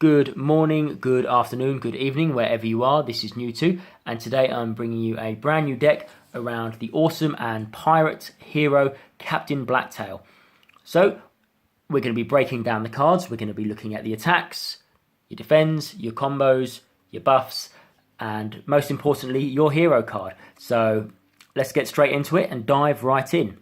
Good morning, good afternoon, good evening, wherever you are. This is New2, and today I'm bringing you a brand new deck around the awesome and pirate hero Captain Blacktail. So we're going to be breaking down the cards. We're going to be looking at the attacks, your defends, your combos, your buffs, and most importantly, your hero card. So let's get straight into it and dive right in.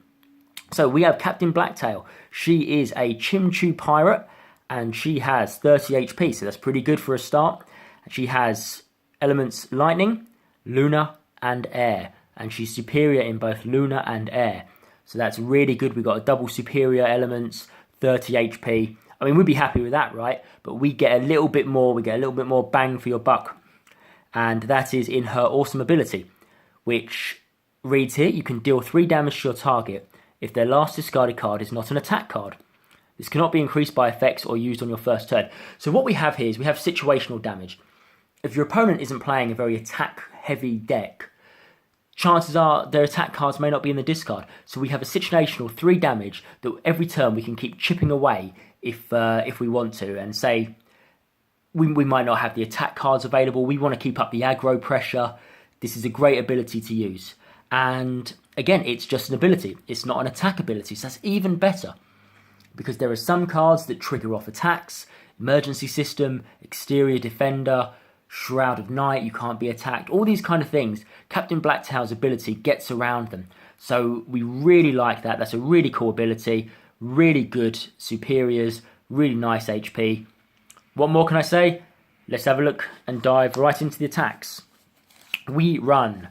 So we have Captain Blacktail. She is a Chimchu pirate, and she has 30 HP, so that's pretty good for a start. She has elements lightning, lunar, and air, and she's superior in both lunar and air. So that's really good. We've got a double superior elements, 30 HP. I mean, we'd be happy with that, right? But we get a little bit more, bang for your buck. And that is in her awesome ability, which reads here, you can deal 3 damage to your target if their last discarded card is not an attack card. This cannot be increased by effects or used on your first turn. So what we have here is we have situational damage. If your opponent isn't playing a very attack-heavy deck, chances are their attack cards may not be in the discard. So we have a situational 3 damage that every turn we can keep chipping away if we want to. And say we might not have the attack cards available. We want to keep up the aggro pressure. This is a great ability to use. And again, it's just an ability. It's not an attack ability, so that's even better. Because there are some cards that trigger off attacks, emergency system, exterior defender, shroud of night, you can't be attacked, all these kind of things. Captain Blacktail's ability gets around them. So we really like that. That's a really cool ability, really good superiors, really nice HP. What more can I say? Let's have a look and dive right into the attacks. We run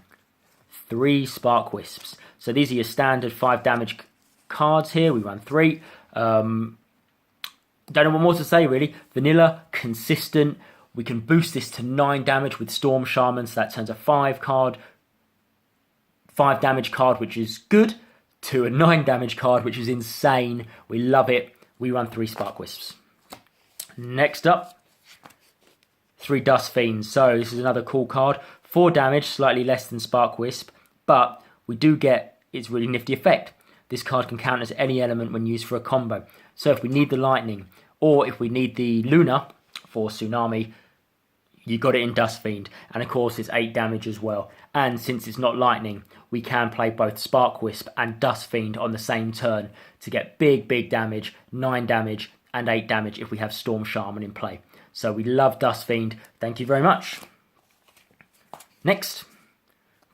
3 Spark Wisps. So these are your standard 5 damage cards here. We run 3. Don't know what more to say really. Vanilla, consistent. We can boost this to 9 damage with Storm Shaman, so that turns a 5 damage card, which is good, to a 9 damage card, which is insane. We love it. We run 3 Spark Wisps. Next up, 3 Dust Fiends. So this is another cool card. 4 damage, slightly less than Spark Wisp, but we do get its really nifty effect. This card can count as any element when used for a combo. So if we need the lightning, or if we need the lunar for Tsunami, you got it in Dust Fiend. And of course it's 8 damage as well. And since it's not lightning, we can play both Spark Wisp and Dust Fiend on the same turn to get big damage, 9 damage and 8 damage if we have Storm Shaman in play. So we love Dust Fiend. Thank you very much. Next,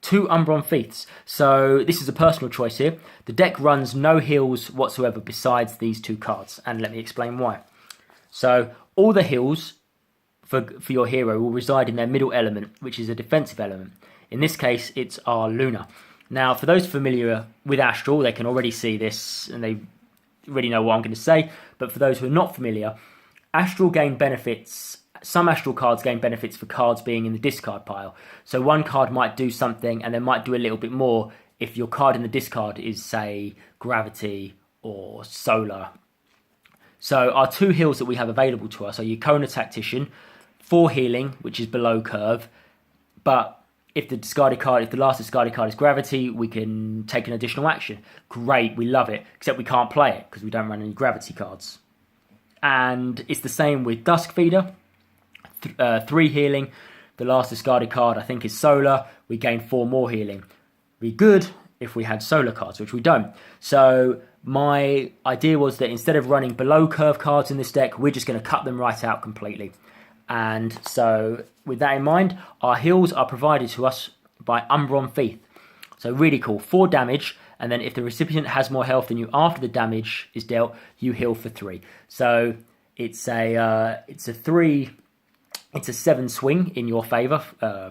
2 Umbron Fiends. So this is a personal choice here. The deck runs no heals whatsoever besides these 2 cards, and let me explain why. So all the heals for your hero will reside in their middle element, which is a defensive element. In this case, it's our Lunar. Now, for those familiar with Astral, they can already see this, and they already know what I'm going to say. But for those who are not familiar, Astral gain benefits. Some Astral cards gain benefits for cards being in the discard pile. So one card might do something and then might do a little bit more if your card in the discard is, say, Gravity or Solar. So our 2 heals that we have available to us are your Kona Tactician, 4 healing, which is below curve. But if the last discarded card is Gravity, we can take an additional action. Great, we love it, except we can't play it because we don't run any Gravity cards. And it's the same with Dusk Feeder. 3 healing. The last discarded card I think is Solar. We gain 4 more healing. Be good if we had Solar cards, which we don't. So my idea was that instead of running below curve cards in this deck, we're just going to cut them right out completely. And so with that in mind, our heals are provided to us by Umbron Fiends. So really cool. 4 damage, and then if the recipient has more health than you after the damage is dealt, you heal for 3. So it's a 7 swing in your favour,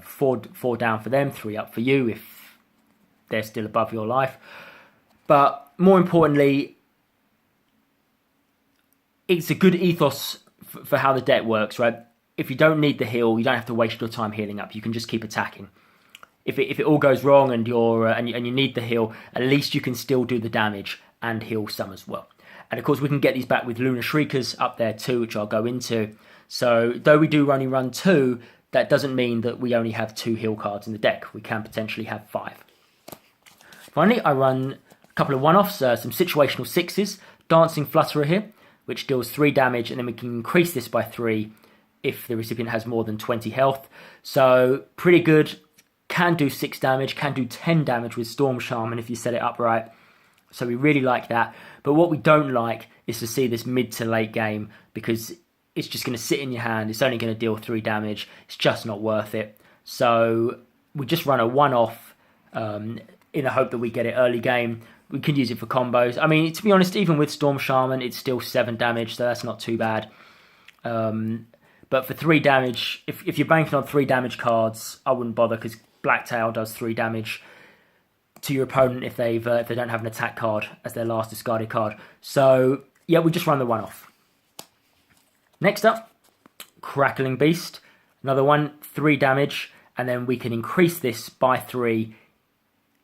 4 down for them, 3 up for you if they're still above your life. But more importantly, it's a good ethos for how the deck works, right? If you don't need the heal, you don't have to waste your time healing up. You can just keep attacking. If it all goes wrong and you need the heal, at least you can still do the damage and heal some as well. And of course, we can get these back with Lunar Shriekers up there too, which I'll go into. So though we do only run 2, that doesn't mean that we only have 2 heal cards in the deck. We can potentially have 5. Finally, I run a couple of one-offs, some situational 6s. Dancing Flutterer here, which deals 3 damage, and then we can increase this by 3 if the recipient has more than 20 health. So pretty good. Can do 6 damage, can do 10 damage with Storm Shaman if you set it up right. So we really like that. But what we don't like is to see this mid to late game, because it's just going to sit in your hand. It's only going to deal 3 damage. It's just not worth it. So we just run a one-off in the hope that we get it early game. We can use it for combos. I mean, to be honest, even with Storm Shaman, it's still 7 damage, so that's not too bad. But for 3 damage, if you're banking on 3 damage cards, I wouldn't bother, because Blacktail does 3 damage to your opponent if they don't have an attack card as their last discarded card. So yeah, we just run the one-off. Next up, Crackling Beast. Another one, 3 damage, and then we can increase this by 3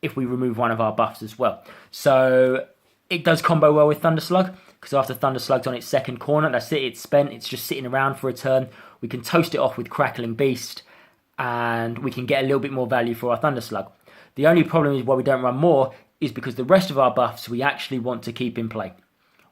if we remove one of our buffs as well. So it does combo well with Thunder Slug, because after Thunder Slug's on its second corner, that's it, it's spent, it's just sitting around for a turn. We can toast it off with Crackling Beast, and we can get a little bit more value for our Thunder Slug. The only problem is why we don't run more is because the rest of our buffs we actually want to keep in play.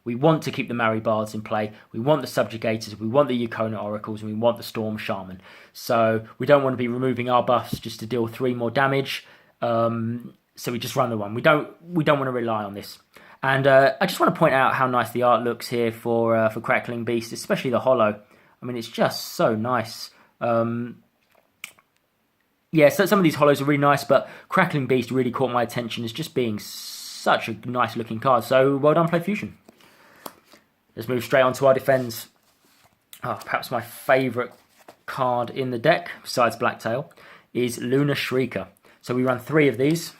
We want to keep the Maribards in play, we want the Subjugators, we want the Kona Oracles, and we want the Storm Shaman. So we don't want to be removing our buffs just to deal 3 more damage. So we just run the one. We don't want to rely on this. And I just want to point out how nice the art looks here for Crackling Beast, especially the holo. I mean, it's just so nice. Yeah, so some of these holos are really nice, but Crackling Beast really caught my attention as just being such a nice looking card. So well done, Play Fusion. Let's move straight on to our defends. Perhaps my favourite card in the deck, besides Blacktail, is Lunar Shrieker. So we run 3 of these.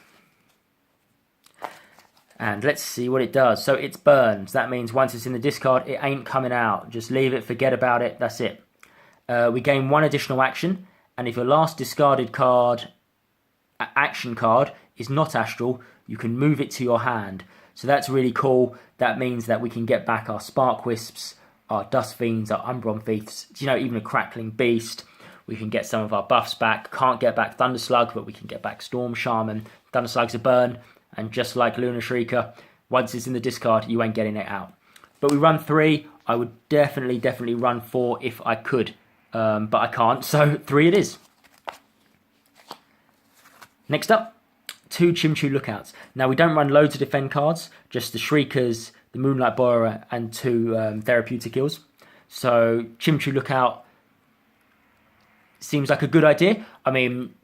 And let's see what it does. So it's burns. That means once it's in the discard, it ain't coming out. Just leave it, forget about it, that's it. We gain 1 additional action. And if your last discarded card, action card, is not astral, you can move it to your hand. So that's really cool. That means that we can get back our Spark Wisps, our Dust Fiends, our Umbron Thieves, even a Crackling Beast. We can get some of our buffs back. Can't get back Thunder Slug, but we can get back Storm Shaman. Thunder Slug's a burn, and just like Lunar Shrieker, once it's in the discard, you ain't getting it out. But we run 3. I would definitely run 4 if I could. But I can't, so 3 it is. Next up, 2 Chimchou Lookouts. Now we don't run loads of defend cards, just the Shriekers, the Moonlight Borer, and 2 Therapeutic Heals. So Chimchou Lookout seems like a good idea. I mean,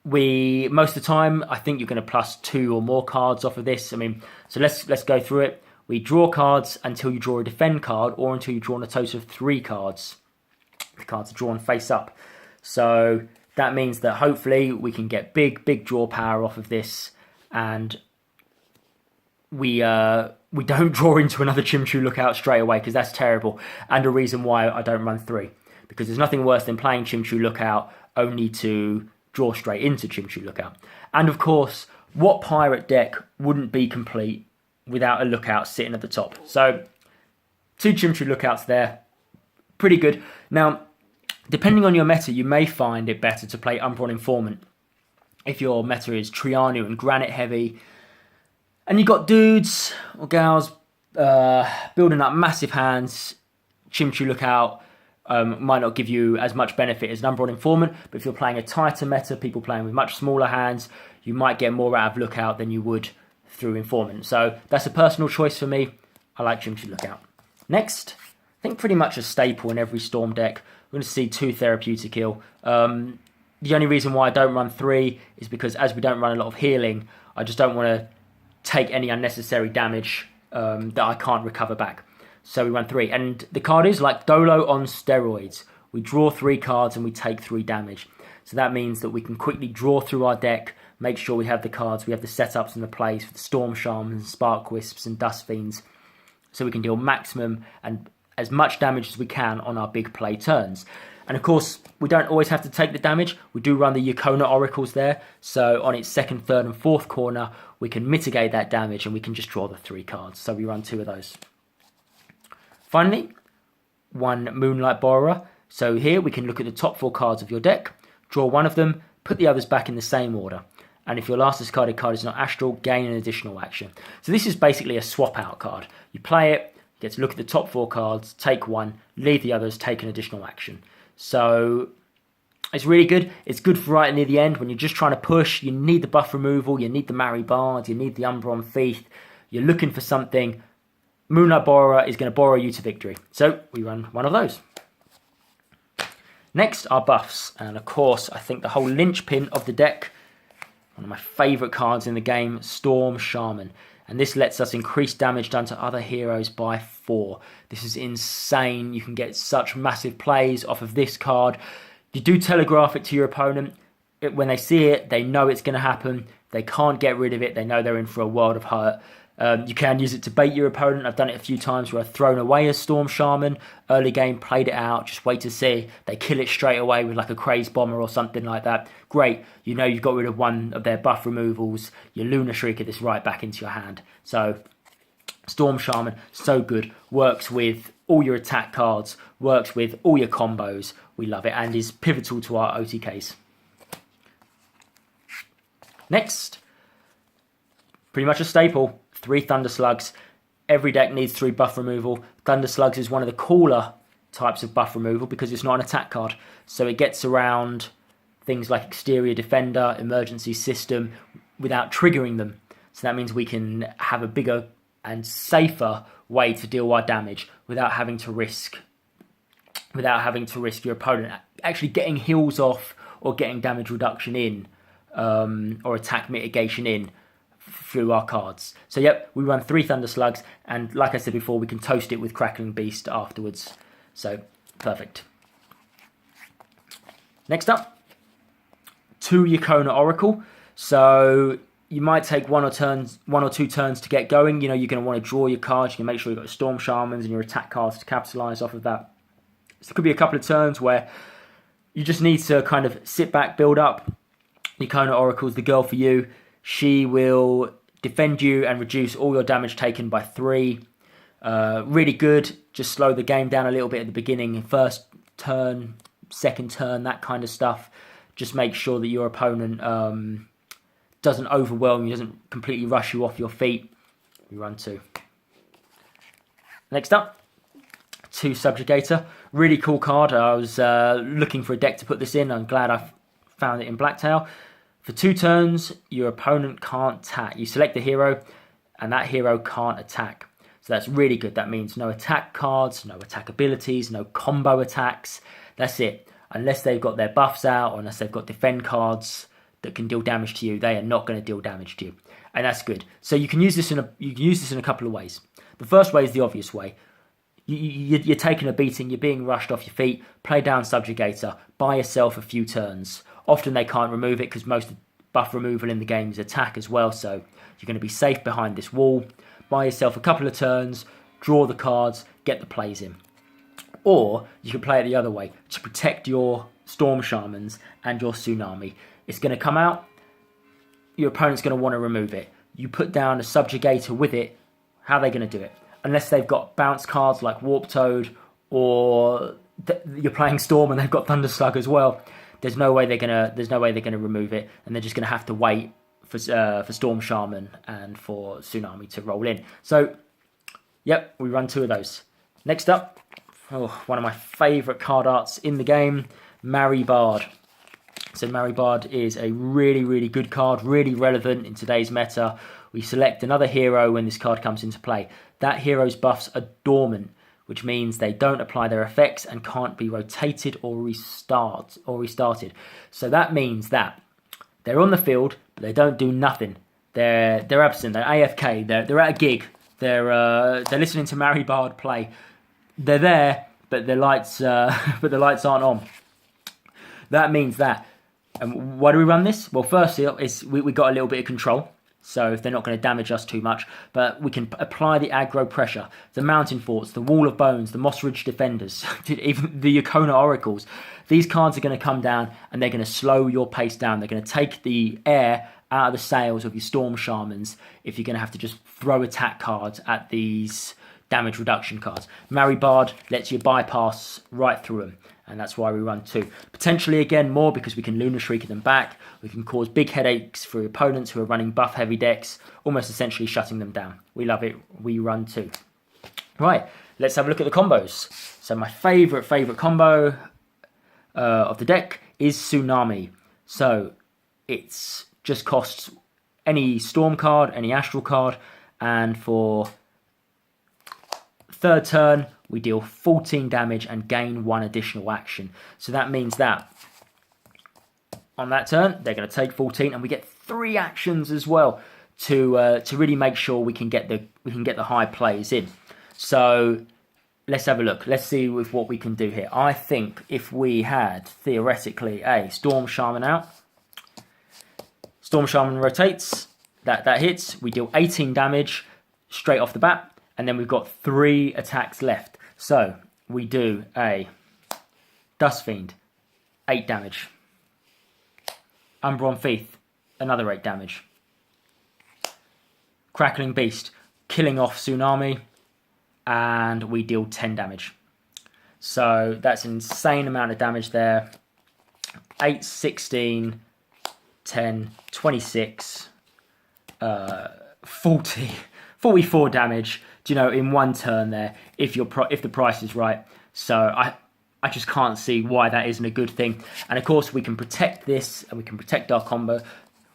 most of the time, I think you're going to plus 2 or more cards off of this. I mean, so let's go through it. We draw cards until you draw a defend card, or until you draw a total of 3 cards. The cards are drawn face up. So that means that hopefully we can get big draw power off of this, and we don't draw into another Chimchou Lookout straight away, because that's terrible, and a reason why I don't run 3. Because there's nothing worse than playing Chimchou Lookout only to draw straight into Chimchou Lookout. And of course, what pirate deck wouldn't be complete without a Lookout sitting at the top? So 2 Chimchou Lookouts there. Pretty good. Now, depending on your meta, you may find it better to play Umbron Informant. If your meta is Trianu and Granite heavy, and you've got dudes or gals building up massive hands, Chimchou Lookout might not give you as much benefit as an Umbron Informant. But if you're playing a tighter meta, people playing with much smaller hands, you might get more out of Lookout than you would through Informant. So that's a personal choice for me. I like Chimchou Lookout. Next, I think pretty much a staple in every Storm deck, we're going to see 2 Therapeutic Heal. The only reason why I don't run 3 is because as we don't run a lot of healing, I just don't want to take any unnecessary damage that I can't recover back. So we run 3. And the card is like Dolo on steroids. We draw 3 cards and we take 3 damage. So that means that we can quickly draw through our deck, make sure we have the cards, we have the setups and the plays for the Storm Shamans, Spark Wisps and Dust Fiends. So we can deal maximum and as much damage as we can on our big play turns. And of course, we don't always have to take the damage. We do run the Kona Oracles there. So on its second, third and fourth corner, we can mitigate that damage and we can just draw the 3 cards. So we run 2 of those. Finally, 1 Moonlight Borer. So here we can look at the top 4 cards of your deck, draw 1 of them, put the others back in the same order. And if your last discarded card is not astral, gain an additional action. So this is basically a swap out card. You play it, you get to look at the top 4 cards, take 1, leave the others, take an additional action. So it's really good. It's good for right near the end when you're just trying to push. You need the buff removal, you need the Mary Bard, you need the Umbron Thief. You're looking for something. Moonlight Borrower is going to borrow you to victory. So we run one of those. Next are buffs. And of course, I think the whole linchpin of the deck, one of my favourite cards in the game, Storm Shaman. And this lets us increase damage done to other heroes by 4. This is insane. You can get such massive plays off of this card. You do telegraph it to your opponent. When they see it, they know it's going to happen. They can't get rid of it. They know they're in for a world of hurt. You can use it to bait your opponent. I've done it a few times where I've thrown away a Storm Shaman. Early game, played it out, just wait to see. They kill it straight away with like a Crazed Bomber or something like that. Great. You know you've got rid of one of their buff removals. You Lunar Shrieker this right back into your hand. So, Storm Shaman, so good. Works with all your attack cards. Works with all your combos. We love it and is pivotal to our OTKs. Next, pretty much a staple. 3 Thunder Slugs. Every deck needs 3 buff removal. Thunder Slugs is one of the cooler types of buff removal because it's not an attack card. So it gets around things like Exterior Defender, Emergency System without triggering them. So that means we can have a bigger and safer way to deal our damage without having to risk your opponent actually getting heals off or getting damage reduction in or attack mitigation in through our cards. So yep, we run 3 Thunder Slugs, and like I said before, we can toast it with Crackling Beast afterwards. So perfect. Next up, 2 Kona Oracle. So you might take 1 or 2 turns to get going. You know, you're going to want to draw your cards. You can make sure you've got Storm Shamans and your attack cards to capitalize off of that. So it could be a couple of turns where you just need to kind of sit back, build up. Kona Oracle's the girl for you. She will defend you and reduce all your damage taken by 3. Really good. Just slow the game down a little bit at the beginning. First turn, second turn, that kind of stuff. Just make sure that your opponent doesn't overwhelm you, doesn't completely rush you off your feet. We run 2. Next up, 2 Subjugator. Really cool card. I was looking for a deck to put this in. I'm glad I found it in Blacktail. For 2 turns, your opponent can't attack. You select the hero, and that hero can't attack. So that's really good. That means no attack cards, no attack abilities, no combo attacks. That's it. Unless they've got their buffs out, or unless they've got defend cards that can deal damage to you, they are not going to deal damage to you, and that's good. So you can use this in a couple of ways. The first way is the obvious way. You're taking a beating, you're being rushed off your feet. Play down Subjugator, buy yourself a few turns. Often they can't remove it because most buff removal in the game is attack as well, so you're going to be safe behind this wall. Buy yourself a couple of turns, draw the cards, get the plays in. Or you can play it the other way to protect your Storm Shamans and your Tsunami. It's going to come out, your opponent's going to want to remove it. You put down a Subjugator with it, how are they going to do it? Unless they've got bounce cards like Warp Toad, or you're playing Storm and they've got Thunder Slug as well. There's no way they're gonna remove it, and they're just gonna have to wait for Storm Shaman and for Tsunami to roll in. So, yep, we run 2 of those. Next up, one of my favourite card arts in the game, Mary Bard. So Mary Bard is a really, really good card, really relevant in today's meta. We select another hero when this card comes into play. That hero's buffs are dormant, which means they don't apply their effects and can't be rotated or restarted. So that means that they're on the field, but they don't do nothing. They're absent. They're AFK. They're at a gig. They're listening to Mary Bard play. They're there, but the lights aren't on. That means that. And why do we run this? Well, firstly, we got a little bit of control. So if they're not going to damage us too much, but we can apply the aggro pressure, the Mountain Forts, the Wall of Bones, the Moss Ridge Defenders, even the Kona Oracles. These cards are going to come down and they're going to slow your pace down. They're going to take the air out of the sails of your Storm Shamans if you're going to have to just throw attack cards at these damage reduction cards. Mary Bard lets you bypass right through them. And that's why we run 2. Potentially, again, more because we can Lunar Shrieker them back. We can cause big headaches for opponents who are running buff-heavy decks, almost essentially shutting them down. We love it. We run 2. Right, let's have a look at the combos. So my favourite combo, of the deck is Tsunami. So it's just costs any Storm card, any Astral card, and for third turn we deal 14 damage and gain 1 additional action. So that means that on that turn they're going to take 14, and we get 3 actions as well to really make sure we can get the high plays in. So let's have a look. Let's see with what we can do here. I think if we had theoretically a Storm Shaman out, Storm Shaman rotates, that hits, we deal 18 damage straight off the bat, and then we've got 3 attacks left. So we do a Dust Fiend, 8 damage. Umbron Thief, another 8 damage. Crackling Beast, killing off Tsunami, and we deal 10 damage. So that's an insane amount of damage there. 8, 16, 10, 26, 40, 44 damage, in one turn there, if the price is right. So I just can't see why that isn't a good thing. And of course we can protect this, and we can protect our combo.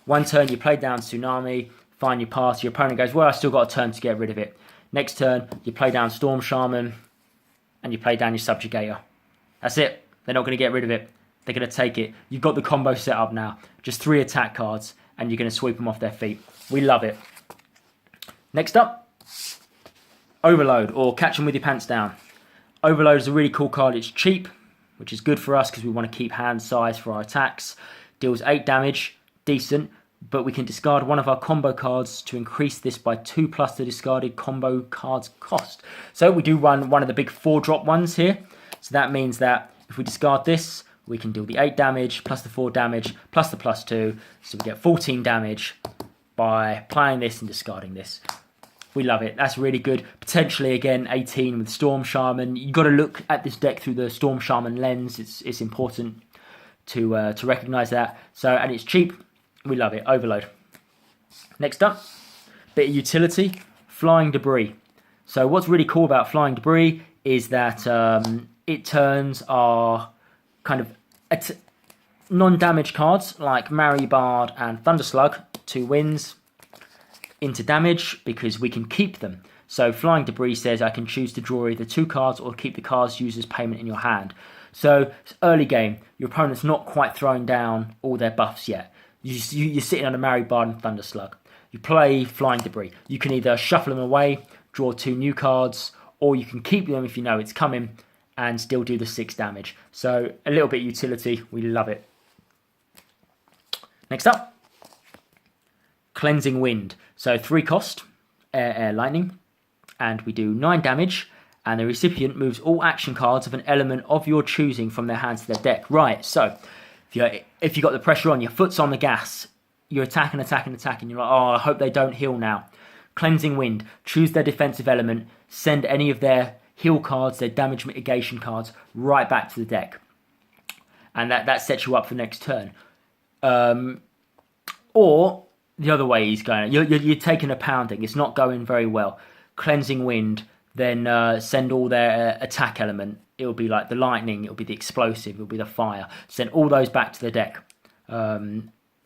One turn you play down Tsunami, fine, you pass, your opponent goes, well, I still got a turn to get rid of it. Next turn you play down Storm Shaman, and you play down your Subjugator. That's it. They're not going to get rid of it. They're going to take it. You've got the combo set up now. Just 3 attack cards, and you're going to sweep them off their feet. We love it. Next up, Overload, or Catch 'em with your pants down. Overload is a really cool card. It's cheap, which is good for us because we want to keep hand size for our attacks. Deals 8 damage, decent, but we can discard one of our combo cards to increase this by 2+ the discarded combo card's cost. So we do run one of the big 4-drop ones here. So that means that if we discard this, we can deal the 8 damage, plus the 4 damage, plus the +2. So we get 14 damage by playing this and discarding this. We love it. That's really good. Potentially, again, 18 with Storm Shaman. You've got to look at this deck through the Storm Shaman lens. It's important to recognise that. So, and it's cheap. We love it. Overload. Next up, bit of utility. Flying Debris. So what's really cool about Flying Debris is that it turns our kind of non-damage cards like Maribard and Thunderslug, 2 wins, into damage because we can keep them. So Flying Debris says I can choose to draw either 2 cards or keep the cards used as payment in your hand. So it's early game. Your opponent's not quite throwing down all their buffs yet. You're sitting on a Maribard and Thunderslug. You play Flying Debris. You can either shuffle them away, draw 2 new cards, or you can keep them if you know it's coming and still do the 6 damage. So a little bit of utility. We love it. Next up, Cleansing Wind. So 3 cost, air, lightning, and we do 9 damage, and the recipient moves all action cards of an element of your choosing from their hand to their deck. Right, so if you got the pressure on, your foot's on the gas, you're attacking, you're like, oh, I hope they don't heal now. Cleansing Wind, choose their defensive element, send any of their heal cards, their damage mitigation cards, right back to the deck. And that sets you up for next turn. Or the other way he's going, you're taking a pounding. It's not going very well. Cleansing Wind, then send all their attack element. It'll be like the lightning, it'll be the explosive, it'll be the fire. Send all those back to the deck.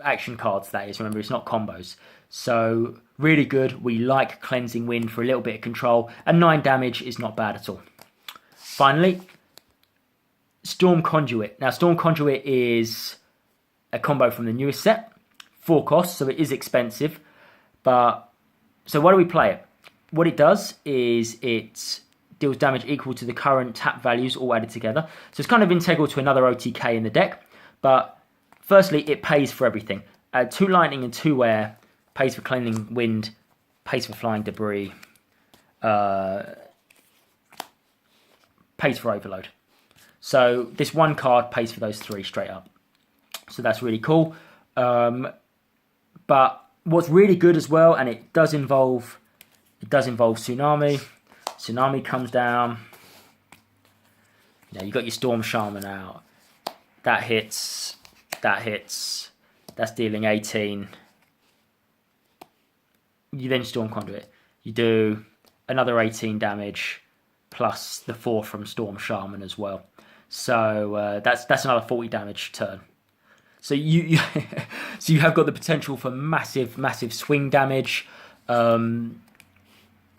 Action cards, that is. Remember, it's not combos. So really good. We like Cleansing Wind for a little bit of control, and 9 damage is not bad at all. Finally, Storm Conduit. Now, Storm Conduit is a combo from the newest set. 4 costs, so it is expensive. But so why do we play it? What it does is it deals damage equal to the current tap values all added together. So it's kind of integral to another OTK in the deck. But firstly, it pays for everything. 2 lightning and 2 air, pays for Cleansing Wind, pays for Flying Debris, pays for Overload. So this 1 card pays for those 3 straight up. So that's really cool. But what's really good as well, and it does involve Tsunami. Tsunami comes down. You got your Storm Shaman out. That hits. That's dealing 18. You then Storm Conduit. You do another 18 damage plus the 4 from Storm Shaman as well. So that's another 40 damage turn. So you so you have got the potential for massive swing damage. I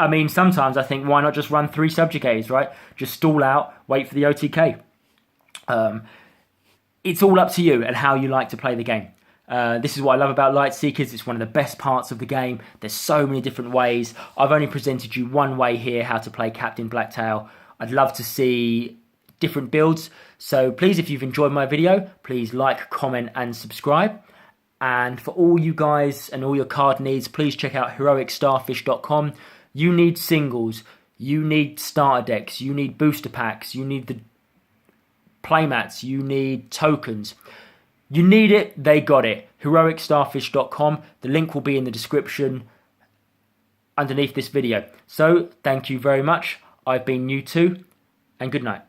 mean, sometimes I think, why not just run 3 subjugates, right? Just stall out, wait for the OTK. It's all up to you and how you like to play the game. This is what I love about Lightseekers. It's one of the best parts of the game. There's so many different ways. I've only presented you one way here, how to play Captain Blacktail. I'd love to see different builds. So please, if you've enjoyed my video, please like, comment, and subscribe. And for all you guys and all your card needs, please check out heroicstarfish.com. You need singles, you need starter decks, you need booster packs, you need the playmats, you need tokens. You need it, they got it. heroicstarfish.com. The link will be in the description underneath this video. So, thank you very much. I've been U2, and good night.